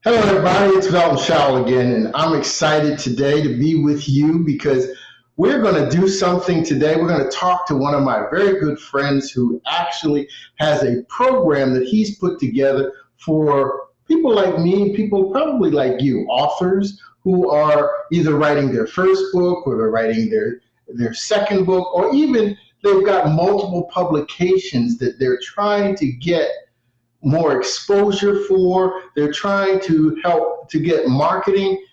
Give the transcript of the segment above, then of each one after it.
Hello, everybody. It's Velton Shaw again, and I'm excited today to be with you because we're going to do something today. We're going to talk to one of my very good friends who actually has a program that he's put together for people like me, people probably like you, authors who are either writing their first book or they're writing their second book, or even they've got multiple publications that they're trying to get more exposure for. They're trying to help to get marketing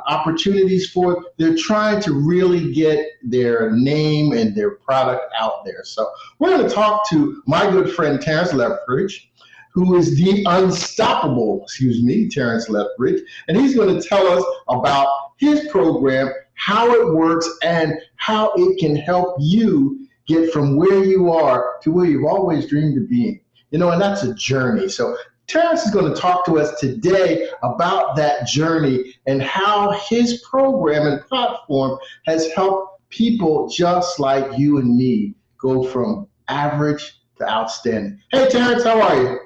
opportunities for. They're trying to really get their name and their product out there. So we're going to talk to my good friend Terrance Leftridge, who is the Terrance Leftridge, and he's going to tell us about his program, how it works, and how it can help you get from where you are to where you've always dreamed of being. And that's a journey. So Terrance is going to talk to us today about that journey and how his program and platform has helped people just like you and me go from average to outstanding. Hey, Terrance, how are you?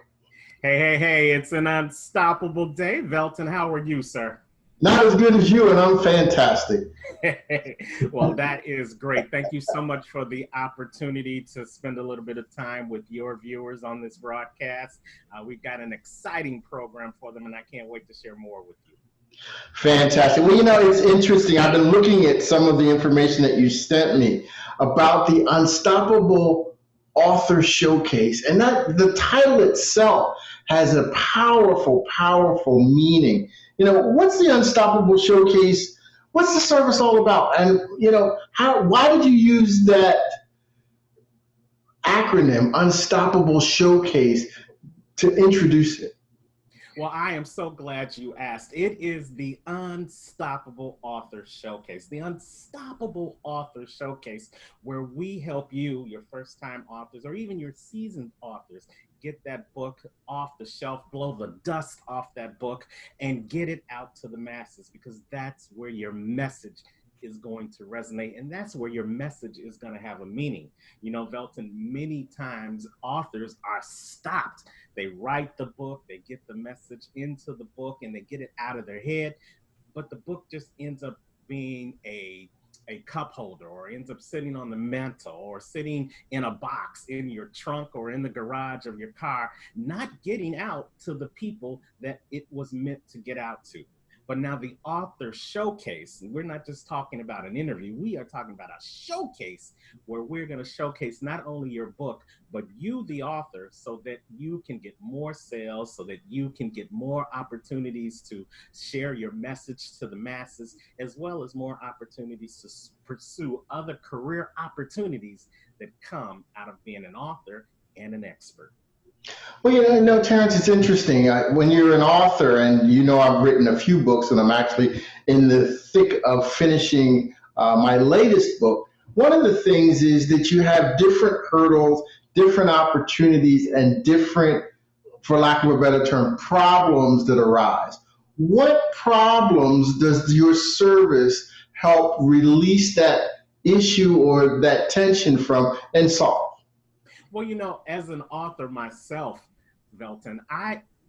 Hey, it's an unstoppable day. Velton, how are you, sir? Not as good as you, and I'm fantastic. Well, that is great. Thank you so much for the opportunity to spend a little bit of time with your viewers on this broadcast. We've got an exciting program for them, and I can't wait to share more with you. Fantastic. Well, it's interesting. I've been looking at some of the information that you sent me about the Unstoppable Author Showcase, and that the title itself has a powerful, powerful meaning. What's the Unstoppable Showcase? What's the service all about? And why did you use that acronym, Unstoppable Showcase, to introduce it? Well, I am so glad you asked. It is the Unstoppable Author Showcase. The Unstoppable Author Showcase, where we help you, your first time authors, or even your seasoned authors, get that book off the shelf, blow the dust off that book, and get it out to the masses, because that's where your message is going to resonate, and that's where your message is going to have a meaning. Velton, many times authors are stopped. They write the book, they get the message into the book, and they get it out of their head, but the book just ends up being a cup holder, or ends up sitting on the mantle, or sitting in a box in your trunk or in the garage of your car, not getting out to the people that it was meant to get out to. But now the author showcase, we're not just talking about an interview, we are talking about a showcase where we're going to showcase not only your book, but you, the author, so that you can get more sales, so that you can get more opportunities to share your message to the masses, as well as more opportunities to pursue other career opportunities that come out of being an author and an expert. Well, Terrance, it's interesting. When you're an author, and I've written a few books, and I'm actually in the thick of finishing my latest book. One of the things is that you have different hurdles, different opportunities, and different, for lack of a better term, problems that arise. What problems does your service help release that issue or that tension from and solve? Well, as an author myself, Velton,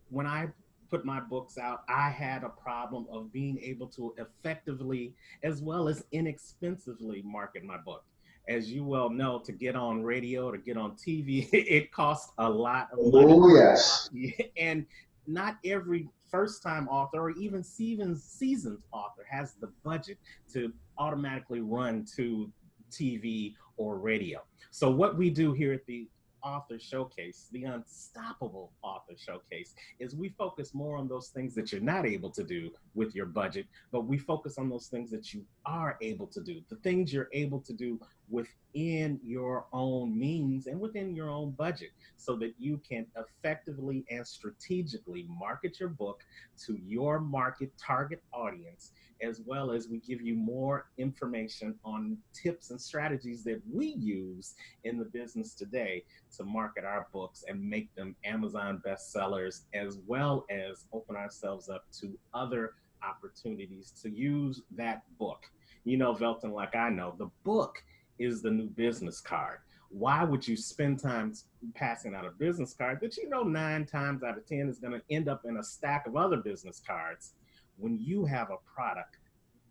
when I put my books out, I had a problem of being able to effectively as well as inexpensively market my book. As you well know, to get on radio, to get on TV, it costs a lot of money. Oh, yes. And not every first time author or even seasoned author has the budget to automatically run to TV or radio. So what we do here at the Author Showcase, the Unstoppable Author Showcase, is we focus more on those things that you're not able to do with your budget, but we focus on those things that you are able to do, the things you're able to do within your own means and within your own budget, so that you can effectively and strategically market your book to your market target audience, as well as we give you more information on tips and strategies that we use in the business today to market our books and make them Amazon bestsellers, as well as open ourselves up to other opportunities to use that book. Velton, like I know, the book is the new business card. why would you spend time passing out a business card that 9 times out of 10 is going to end up in a stack of other business cards when you have a product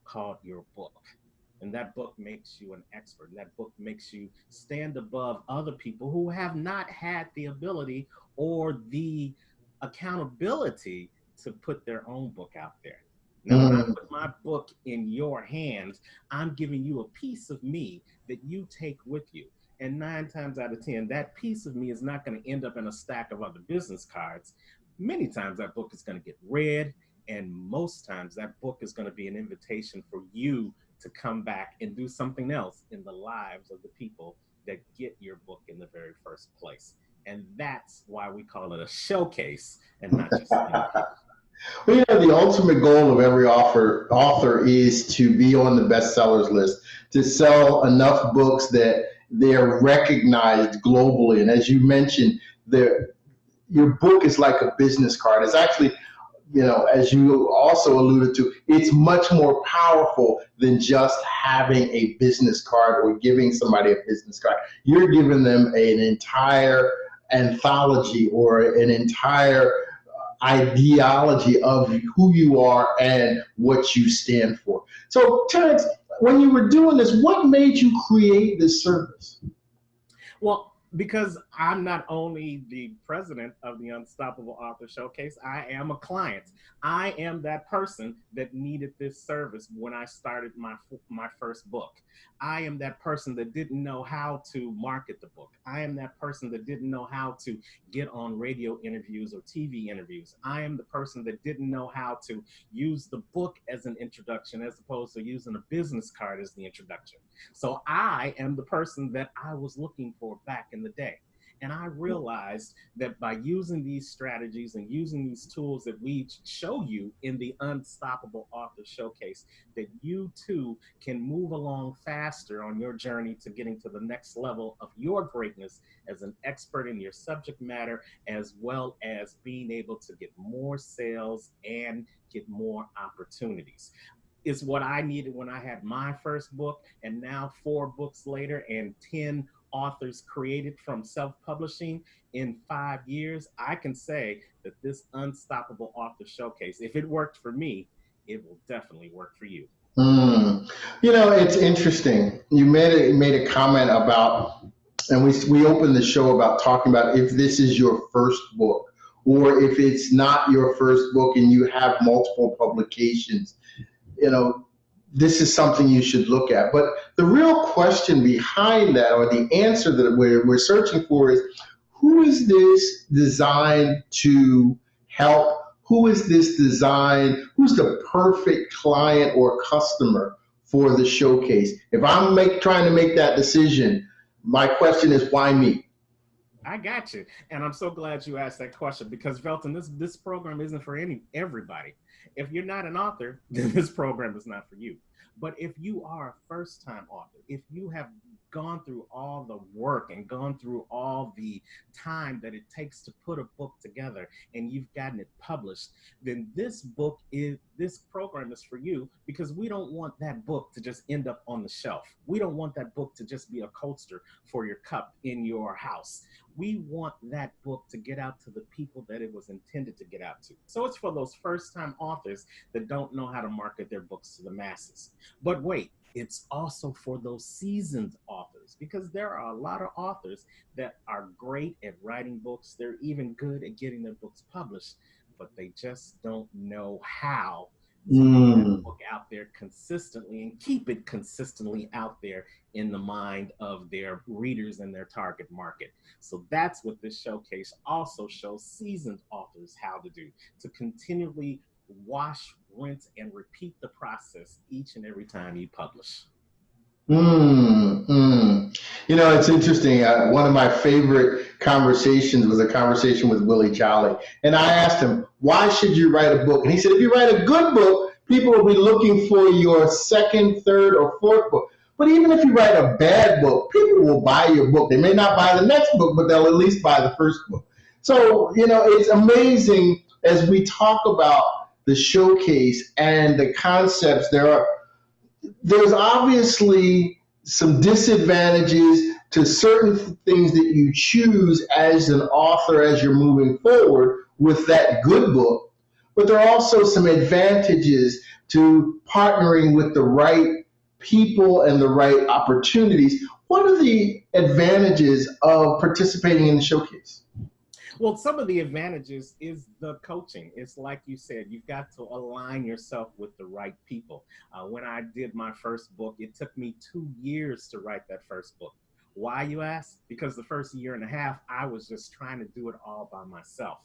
called your book? And that book makes you an expert. And that book makes you stand above other people who have not had the ability or the accountability to put their own book out there. Now, when I Mm. put my book in your hands, I'm giving you a piece of me that you take with you. And 9 times out of 10, that piece of me is not going to end up in a stack of other business cards. Many times that book is going to get read, and most times that book is going to be an invitation for you to come back and do something else in the lives of the people that get your book in the very first place. And that's why we call it a showcase and not just any book. Well, the ultimate goal of every author is to be on the bestsellers list, to sell enough books that they're recognized globally. And as you mentioned, your book is like a business card. It's actually, as you also alluded to, it's much more powerful than just having a business card or giving somebody a business card. You're giving them an entire anthology or an entire ideology of who you are and what you stand for. So, Terrance, when you were doing this, what made you create this service? Well, because I'm not only the president of the Unstoppable Author Showcase, I am a client. I am that person that needed this service when I started my first book. I am that person that didn't know how to market the book. I am that person that didn't know how to get on radio interviews or TV interviews. I am the person that didn't know how to use the book as an introduction as opposed to using a business card as the introduction. So I am the person that I was looking for back in the day. And I realized that by using these strategies and using these tools that we show you in the Unstoppable Author Showcase, that you too can move along faster on your journey to getting to the next level of your greatness as an expert in your subject matter, as well as being able to get more sales and get more opportunities. Is what I needed when I had my first book, and now 4 books later and 10 authors created from self-publishing in 5 years. I can say that this Unstoppable Author Showcase, if it worked for me, it will definitely work for you. Mm. It's interesting. You made a comment about, and we opened the show about talking about if this is your first book, or if it's not your first book and you have multiple publications. you know, this is something you should look at. But the real question behind that, or the answer that we're searching for, is who is this designed to help? Who is this designed? Who's the perfect client or customer for the showcase? If I'm trying to make that decision, my question is, why me? I got you, and I'm so glad you asked that question because Velton, this program isn't for everybody. If you're not an author, then this program is not for you. But if you are a first-time author, if you have gone through all the work and gone through all the time that it takes to put a book together and you've gotten it published, then this program is for you because we don't want that book to just end up on the shelf. We don't want that book to just be a coaster for your cup in your house. We want that book to get out to the people that it was intended to get out to. So it's for those first-time authors that don't know how to market their books to the masses. But wait, it's also for those seasoned authors because there are a lot of authors that are great at writing books. They're even good at getting their books published, but they just don't know how to get that Mm. book out there consistently and keep it consistently out there in the mind of their readers and their target market. So that's what this showcase also shows seasoned authors how to do, to continually wash, rinse, and repeat the process each and every time you publish. Mm, mm. It's interesting. One of my favorite conversations was a conversation with Willie Jolly. And I asked him, why should you write a book? And he said, if you write a good book, people will be looking for your second, third, or fourth book. But even if you write a bad book, people will buy your book. They may not buy the next book, but they'll at least buy the first book. So, it's amazing as we talk about the showcase and the concepts. There's obviously some disadvantages to certain things that you choose as an author as you're moving forward with that good book. But there are also some advantages to partnering with the right people and the right opportunities. What are the advantages of participating in the showcase? Well, some of the advantages is the coaching. It's like you said, you've got to align yourself with the right people. When I did my first book, it took me 2 years to write that first book. Why, you ask? Because the first year and a half, I was just trying to do it all by myself.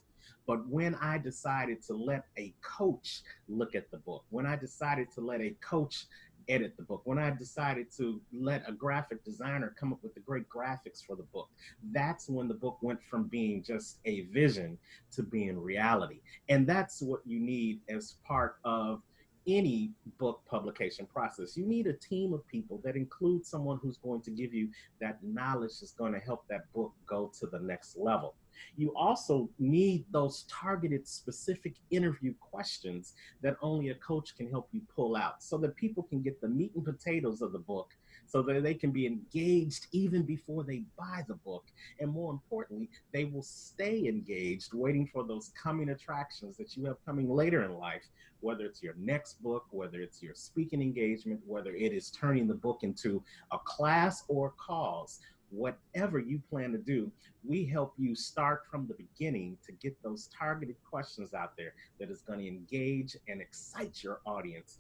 But when I decided to let a coach look at the book, when I decided to let a coach edit the book, when I decided to let a graphic designer come up with the great graphics for the book, that's when the book went from being just a vision to being reality. And that's what you need as part of any book publication process. You need a team of people that includes someone who's going to give you that knowledge that's going to help that book go to the next level. You also need those targeted specific interview questions that only a coach can help you pull out so that people can get the meat and potatoes of the book, so that they can be engaged even before they buy the book. And more importantly, they will stay engaged, waiting for those coming attractions that you have coming later in life, whether it's your next book, whether it's your speaking engagement, whether it is turning the book into a class or a cause. Whatever you plan to do, we help you start from the beginning to get those targeted questions out there that is going to engage and excite your audience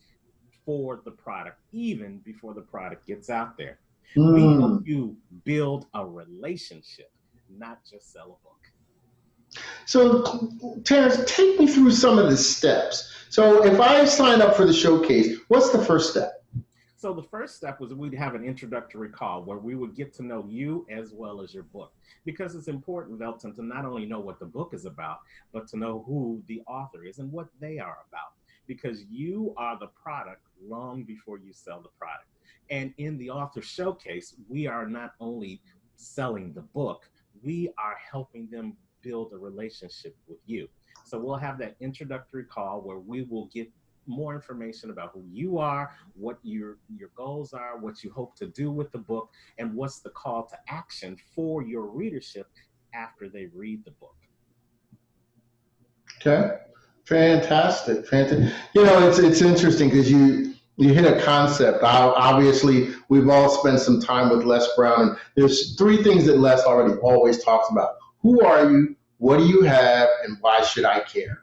for the product, even before the product gets out there. We help you build a relationship, not just sell a book. So, Terrance, take me through some of the steps. So, if I sign up for the showcase, what's the first step? So the first step was we'd have an introductory call where we would get to know you as well as your book. Because it's important, Velton, to not only know what the book is about, but to know who the author is and what they are about. Because you are the product long before you sell the product. And in the author showcase, we are not only selling the book, we are helping them build a relationship with you. So we'll have that introductory call where we will get more information about who you are, what your goals are, what you hope to do with the book, and what's the call to action for your readership after they read the book. Okay, fantastic, fantastic. You know, it's interesting because you hit a concept. Obviously, we've all spent some time with Les Brown, and there's three things that Les already always talks about: who are you, what do you have, and why should I care?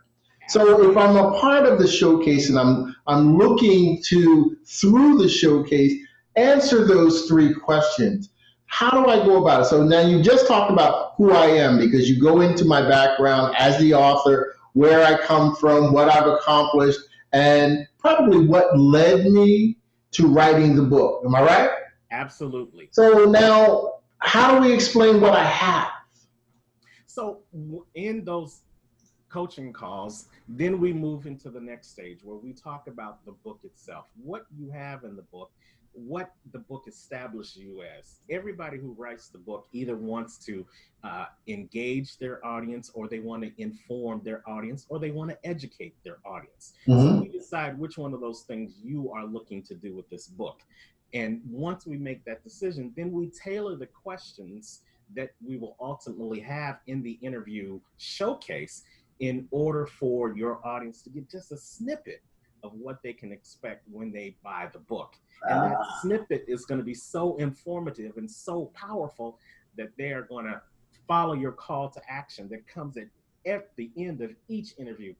So if I'm a part of the showcase and I'm looking to, through the showcase, answer those three questions, how do I go about it? So now you just talked about who I am, because you go into my background as the author, where I come from, what I've accomplished, and probably what led me to writing the book. Am I right? Absolutely. So now, how do we explain what I have? So in those coaching calls, then we move into the next stage where we talk about the book itself, what you have in the book, what the book establishes you as. Everybody who writes the book either wants to engage their audience, or they want to inform their audience, or they want to educate their audience. So we decide which one of those things you are looking to do with this book. And once we make that decision, then we tailor the questions that we will ultimately have in the interview showcase in order for your audience to get just a snippet of what they can expect when they buy the book. And that snippet is going to be so informative and so powerful that they are going to follow your call to action that comes at the end of each interview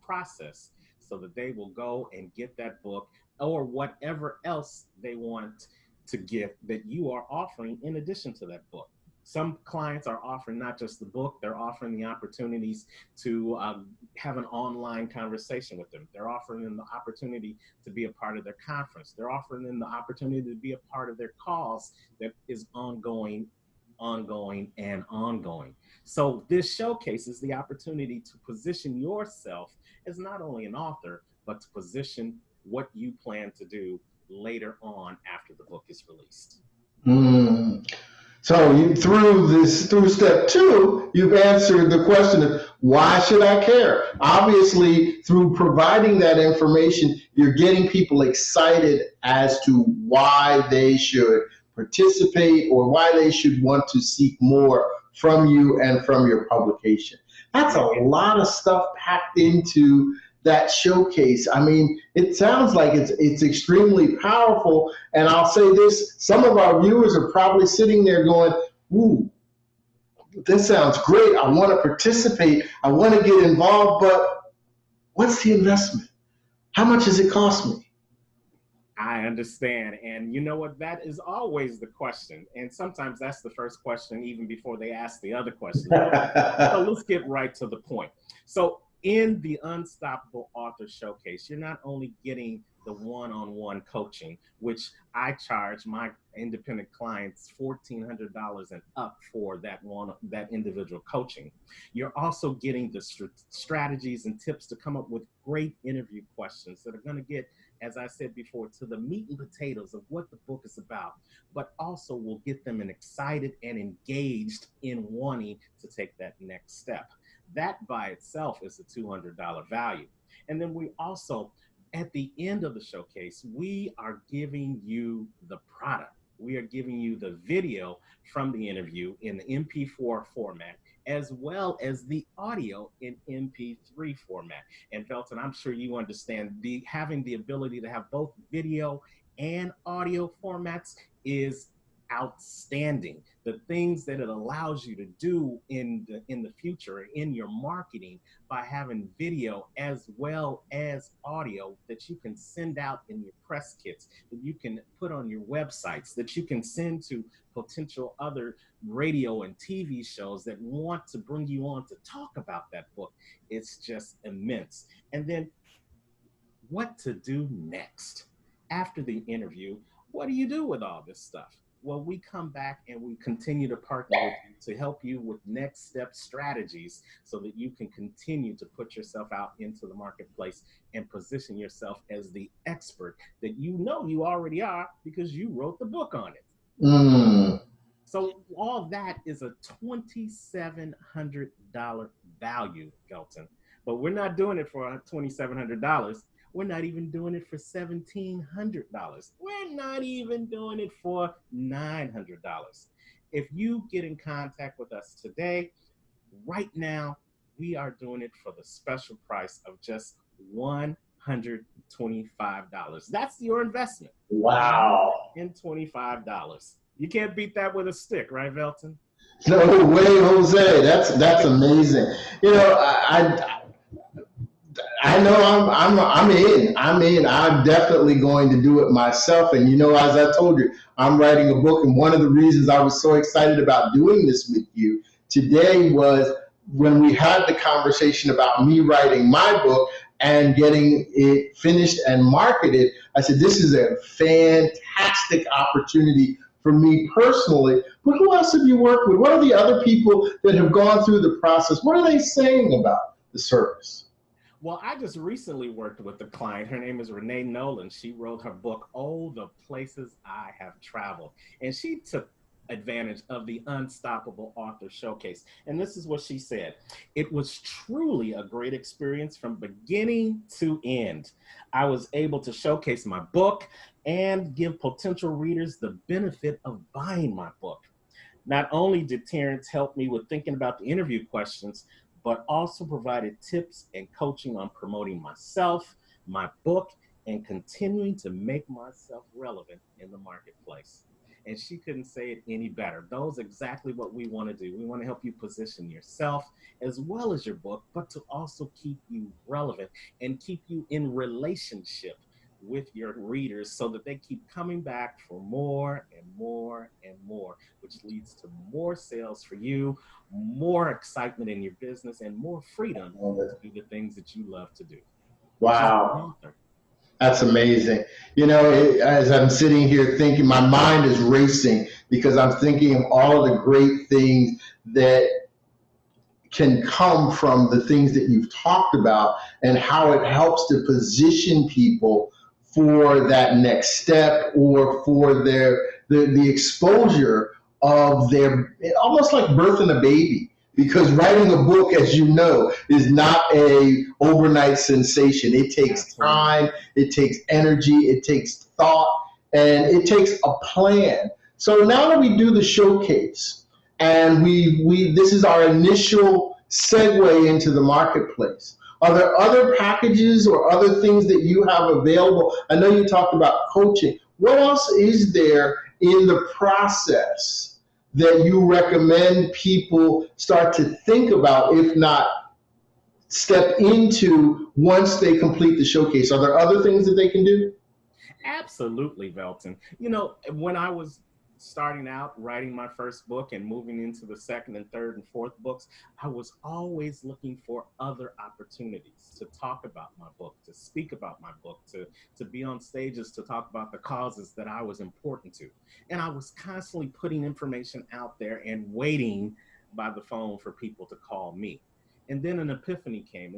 process, so that they will go and get that book or whatever else they want to get that you are offering in addition to that book. Some clients are offering not just the book, they're offering the opportunities to have an online conversation with them. They're offering them the opportunity to be a part of their conference. They're offering them the opportunity to be a part of their cause that is ongoing, and ongoing. So this showcases the opportunity to position yourself as not only an author, but to position what you plan to do later on after the book is released. So through step two, you've answered the question of why should I care? Obviously, through providing that information, you're getting people excited as to why they should participate or why they should want to seek more from you and from your publication. That's a lot of stuff packed into that showcase. I mean, it sounds like it's extremely powerful. And I'll say this, some of our viewers are probably sitting there going, ooh, this sounds great. I want to participate. I want to get involved, but what's the investment? How much does it cost me? I understand. And you know what? That is always the question. And sometimes that's the first question, even before they ask the other question. So let's get right to the point. So in the UnStopABLE Author Showcase, you're not only getting the one-on-one coaching, which I charge my independent clients $1,400 and up for that individual coaching. You're also getting the strategies and tips to come up with great interview questions that are going to get, as I said before, to the meat and potatoes of what the book is about, but also will get them excited and engaged in wanting to take that next step. That by itself is a $200 value. And then we also, at the end of the showcase, we are giving you the product. We are giving you the video from the interview in the MP4 format, as well as the audio in MP3 format. And Velton, I'm sure you understand having the ability to have both video and audio formats is outstanding. The things that it allows you to do in the future in your marketing by having video as well as audio that you can send out in your press kits, that you can put on your websites, that you can send to potential other radio and TV shows that want to bring you on to talk about that book. It's just immense. And then what to do next after the interview? What do you do with all this stuff? Well, we come back and we continue to partner with you to help you with next step strategies so that you can continue to put yourself out into the marketplace and position yourself as the expert that you know you already are because you wrote the book on it. So all that is a $2,700 value, Velton. But we're not doing it for $2,700. We're not even doing it for $1,700. We're not even doing it for $900. If you get in contact with us today, right now, we are doing it for the special price of just $125. That's your investment. Wow. $125. You can't beat that with a stick, right, Velton? No way, Jose. That's amazing. You know, I know I'm in. I'm definitely going to do it myself. And you know, as I told you, I'm writing a book, and one of the reasons I was so excited about doing this with you today was when we had the conversation about me writing my book and getting it finished and marketed. I said, this is a fantastic opportunity for me personally. But who else have you worked with? What are the other people that have gone through the process? What are they saying about the service? Well, I just recently worked with a client. Her name is Renee Nolan. She wrote her book, Oh, the Places I Have Traveled. And she took advantage of the UnStopABLE Author Showcase. And this is what she said. It was truly a great experience from beginning to end. I was able to showcase my book and give potential readers the benefit of buying my book. Not only did Terrance help me with thinking about the interview questions, but also provided tips and coaching on promoting myself, my book, and continuing to make myself relevant in the marketplace. And she couldn't say it any better. Those are exactly what we want to do. We want to help you position yourself as well as your book, but to also keep you relevant and keep you in relationship with your readers so that they keep coming back for more and more and more, which leads to more sales for you, more excitement in your business, and more freedom to do the things that you love to do. Wow. That's amazing. You know, as I'm sitting here thinking, my mind is racing because I'm thinking of all of the great things that can come from the things that you've talked about and how it helps to position people for that next step or for the exposure of their, almost like birthing a baby. Because writing a book, as you know, is not a overnight sensation. It takes time, it takes energy, it takes thought, and it takes a plan So now that we do the showcase, and we this is our initial segue into the marketplace. Are there other packages or other things that you have available? I know you talked about coaching. What else is there in the process that you recommend people start to think about, if not step into, once they complete the showcase? Are there other things that they can do? Absolutely, Velton. You know, when I was starting out writing my first book and moving into the second and third and fourth books, I was always looking for other opportunities to talk about my book, to speak about my book, to be on stages to talk about the causes that I was important to. And I was constantly putting information out there and waiting by the phone for people to call me. And then an epiphany came.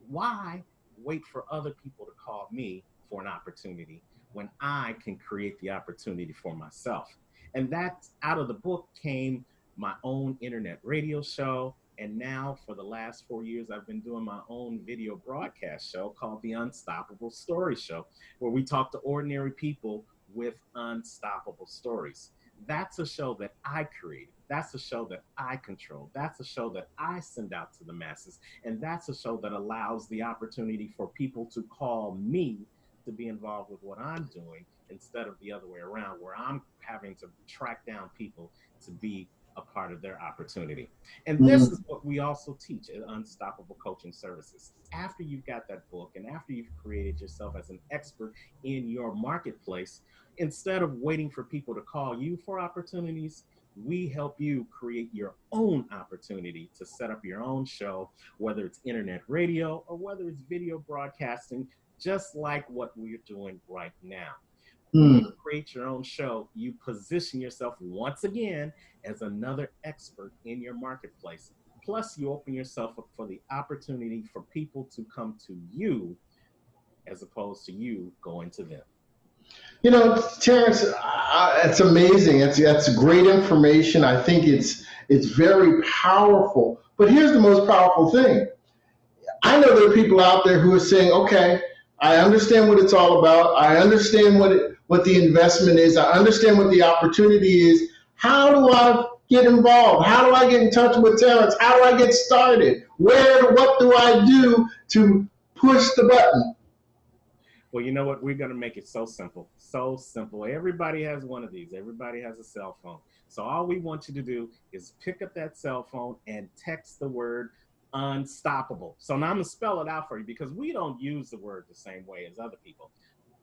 Why wait for other people to call me for an opportunity when I can create the opportunity for myself? And that out of the book came my own internet radio show. And now for the last 4 years, I've been doing my own video broadcast show called the Unstoppable Story Show, where we talk to ordinary people with unstoppable stories. That's a show that I created. That's a show that I control. That's a show that I send out to the masses. And that's a show that allows the opportunity for people to call me to be involved with what I'm doing instead of the other way around, where I'm having to track down people to be a part of their opportunity. And this is Mm. what we also teach at Unstoppable Coaching Services. After you've got that book and after you've created yourself as an expert in your marketplace, instead of waiting for people to call you for opportunities, we help you create your own opportunity to set up your own show, whether it's internet radio or whether it's video broadcasting, just like what we're doing right now. When you Mm. create your own show, you position yourself once again as another expert in your marketplace. Plus, you open yourself up for the opportunity for people to come to you as opposed to you going to them. You know, Terrence, it's amazing. That's great information. I think it's very powerful. But here's the most powerful thing. I know there are people out there who are saying, "Okay, I understand what it's all about. I understand what the investment is. I understand what the opportunity is. How do I get involved? How do I get in touch with Terrence? How do I get started? What do I do to push the button?" Well, you know what? We're going to make it so simple. So simple. Everybody has one of these. Everybody has a cell phone. So all we want you to do is pick up that cell phone and text the word unstoppable. So now I'm going to spell it out for you because we don't use the word the same way as other people.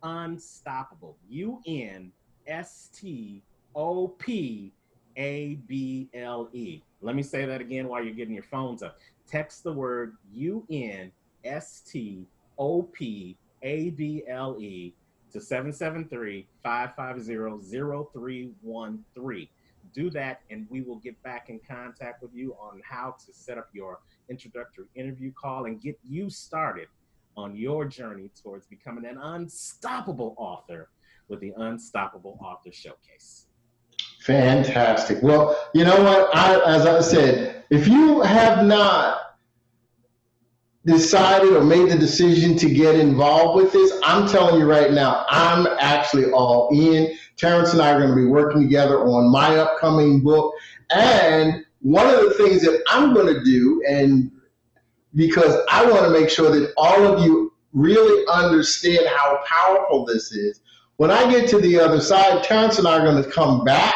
Unstoppable. UnStopABLE. Let me say that again while you're getting your phones up. Text the word UnStopABLE to 773-550-0313. Do that, and we will get back in contact with you on how to set up your introductory interview call and get you started on your journey towards becoming an unstoppable author with the Unstoppable Author Showcase. Fantastic. Well, you know what? As I said, if you have not decided or made the decision to get involved with this, I'm telling you right now, I'm actually all in. Terrence and I are going to be working together on my upcoming book. And one of the things that I'm going to do, and because I want to make sure that all of you really understand how powerful this is, when I get to the other side, Terrence and I are going to come back.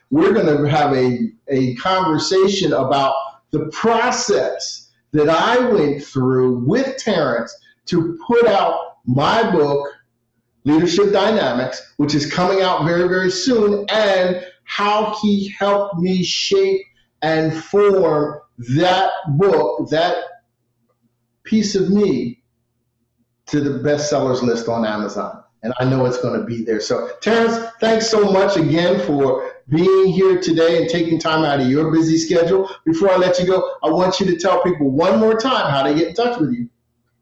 We're going to have a conversation about the process that I went through with Terrence to put out my book, Leadership Dynamics, which is coming out very, very soon, and how he helped me shape and form that book, that piece of me, to the bestsellers list on Amazon. And I know it's going to be there. So, Terrence, thanks so much again for being here today and taking time out of your busy schedule. Before I let you go, I want you to tell people one more time how to get in touch with you.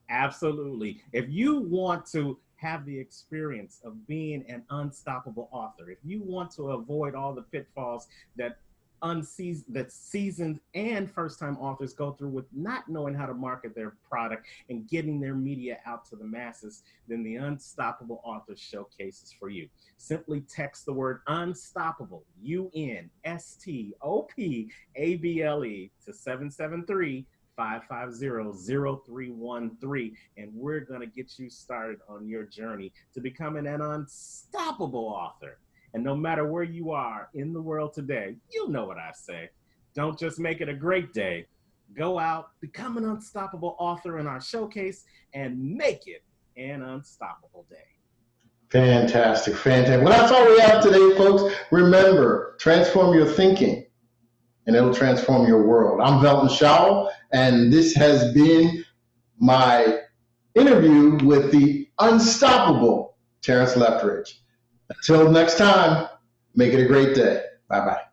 Absolutely. If you want to have the experience of being an unstoppable author, if you want to avoid all the pitfalls that that seasoned and first-time authors go through with not knowing how to market their product and getting their media out to the masses, then the Unstoppable Author Showcase is for you. Simply text the word unstoppable, UnStopABLE, to 773-550-0313, and we're going to get you started on your journey to becoming an unstoppable author. And no matter where you are in the world today, you'll know what I say. Don't just make it a great day. Go out, become an unstoppable author in our showcase, and make it an unstoppable day. Fantastic, fantastic. Well, that's all we have today, folks. Remember, transform your thinking, and it'll transform your world. I'm Velton Showell, and this has been my interview with the unstoppable Terrance Leftridge. Until next time, make it a great day. Bye-bye.